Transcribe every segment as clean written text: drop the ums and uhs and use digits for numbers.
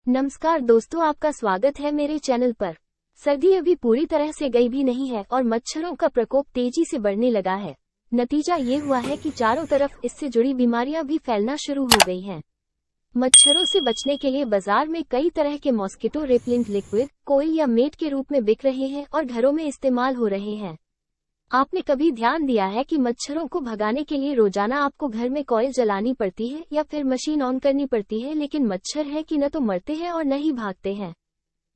नमस्कार दोस्तों, आपका स्वागत है मेरे चैनल पर। सर्दी अभी पूरी तरह से गई भी नहीं है और मच्छरों का प्रकोप तेजी से बढ़ने लगा है। नतीजा ये हुआ है कि चारों तरफ इससे जुड़ी बीमारियां भी फैलना शुरू हो गई हैं। मच्छरों से बचने के लिए बाजार में कई तरह के मॉस्किटो रेपेलेंट लिक्विड, कोयल या मेट के रूप में बिक रहे हैं और घरों में इस्तेमाल हो रहे हैं। आपने कभी ध्यान दिया है कि मच्छरों को भगाने के लिए रोजाना आपको घर में कॉइल जलानी पड़ती है या फिर मशीन ऑन करनी पड़ती है, लेकिन मच्छर है कि न तो मरते हैं और न ही भागते हैं।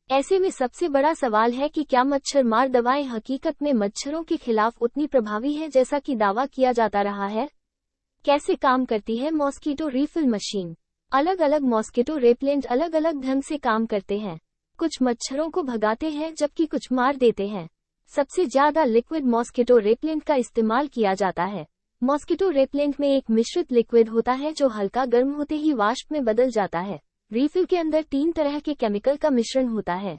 ऐसे में सबसे बड़ा सवाल है कि क्या मच्छर मार दवाएं हकीकत में मच्छरों के खिलाफ उतनी प्रभावी है जैसा कि दावा किया जाता रहा है? कैसे काम करती है मॉस्किटो रीफिल मशीन? अलग अलग मॉस्किटो रेपेलेंट अलग अलग ढंग से काम करते हैं। कुछ मच्छरों को भगाते हैं जबकि कुछ मार देते हैं। सबसे ज्यादा लिक्विड मॉस्किटो रेपेलेंट का इस्तेमाल किया जाता है। मॉस्किटो रेपेलेंट में एक मिश्रित लिक्विड होता है जो हल्का गर्म होते ही वाष्प में बदल जाता है। रीफिल के अंदर 3 तरह के केमिकल का मिश्रण होता है।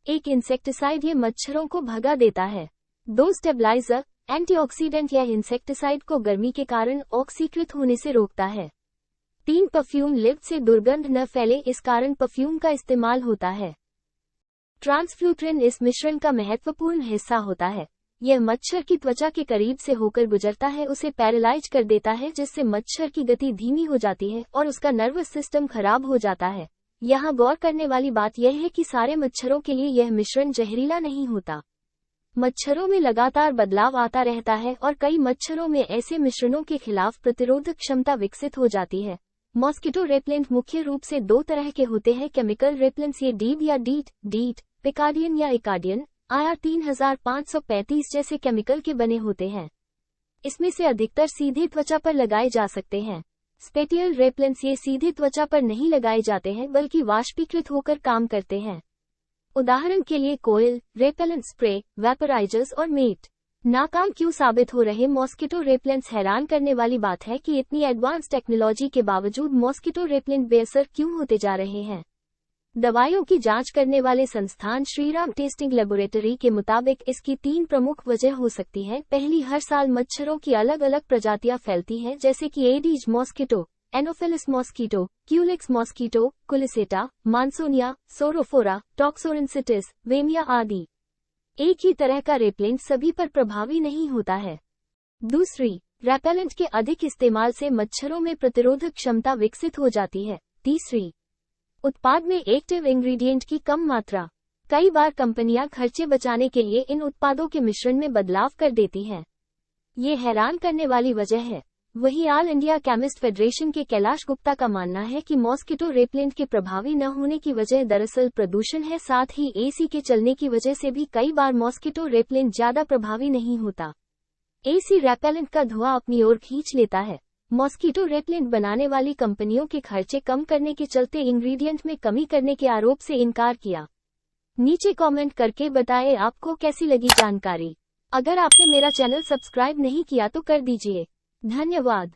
एक इंसेक्टिसाइड, ये मच्छरों को भगा देता है। 2 स्टेबलाइजर, एंटीऑक्सीडेंट, यह इंसेक्टिसाइड को गर्मी के कारण ऑक्सीकृत होने से रोकता है। 3 परफ्यूम, लिफ्ट से दुर्गंध न फैले इस कारण परफ्यूम का इस्तेमाल होता है। ट्रांसफ्लूट्रिन इस मिश्रण का महत्वपूर्ण हिस्सा होता है। यह मच्छर की त्वचा के करीब से होकर गुजरता है, उसे पैरालाइज कर देता है जिससे मच्छर की गति धीमी हो जाती है और उसका नर्वस सिस्टम खराब हो जाता है। यहाँ गौर करने वाली बात यह है कि सारे मच्छरों के लिए यह मिश्रण जहरीला नहीं होता। मच्छरों में लगातार बदलाव आता रहता है और कई मच्छरों में ऐसे मिश्रणों के खिलाफ प्रतिरोधक क्षमता विकसित हो जाती है। मॉस्किटो रेपेलेंट मुख्य रूप से 2 तरह के होते हैं। केमिकल रेपेलेंट्स, ये डीब या डीट, पिकार्डियन या इकार्डियन, IR 3535 जैसे केमिकल के बने होते हैं। इसमें से अधिकतर सीधे त्वचा पर लगाए जा सकते हैं। स्पेटियल रेपेलेंट्स, ये सीधे त्वचा पर नहीं लगाए जाते हैं बल्कि वाष्पीकृत होकर काम करते हैं। उदाहरण के लिए कोयल रेपेलेंट स्प्रे, वेपराइजर्स और मेट। नाकाम क्यों साबित हो रहे मॉस्किटो रेपेलेंट्स? हैरान करने वाली बात है कि इतनी एडवांस टेक्नोलॉजी के बावजूद मॉस्किटो रेपेलेंट बेअसर क्यों होते जा रहे हैं। दवाइयों की जांच करने वाले संस्थान श्रीराम टेस्टिंग लेबोरेटरी के मुताबिक इसकी 3 प्रमुख वजह हो सकती है। पहली, हर साल मच्छरों की अलग अलग प्रजातियां फैलती हैं, जैसे कि Aedes mosquito, Anopheles mosquito, Culex mosquito, Culiseta, Mansonia, Psorophora, Toxorhynchites, Wyeomyia आदि। एक ही तरह का रेपेलेंट सभी पर प्रभावी नहीं होता है। दूसरी, रेपेलेंट के अधिक इस्तेमाल से मच्छरों में प्रतिरोधक क्षमता विकसित हो जाती है। तीसरी, उत्पाद में एक्टिव इंग्रेडिएंट की कम मात्रा। कई बार कंपनियां खर्चे बचाने के लिए इन उत्पादों के मिश्रण में बदलाव कर देती हैं। ये हैरान करने वाली वजह है। वहीं ऑल इंडिया केमिस्ट फेडरेशन के कैलाश गुप्ता का मानना है कि मॉस्किटो रेपेलेंट के प्रभावी न होने की वजह दरअसल प्रदूषण है। साथ ही AC के चलने की वजह से भी कई बार मॉस्किटो रेपेलेंट ज्यादा प्रभावी नहीं होता। AC रेपेलेंट का धुआं अपनी ओर खींच लेता है। मॉस्किटो रेपेलेंट बनाने वाली कंपनियों के खर्चे कम करने के चलते इंग्रेडिएंट में कमी करने के आरोप से इनकार किया। नीचे कमेंट करके बताएं आपको कैसी लगी जानकारी। अगर आपने मेरा चैनल सब्सक्राइब नहीं किया तो कर दीजिए। धन्यवाद।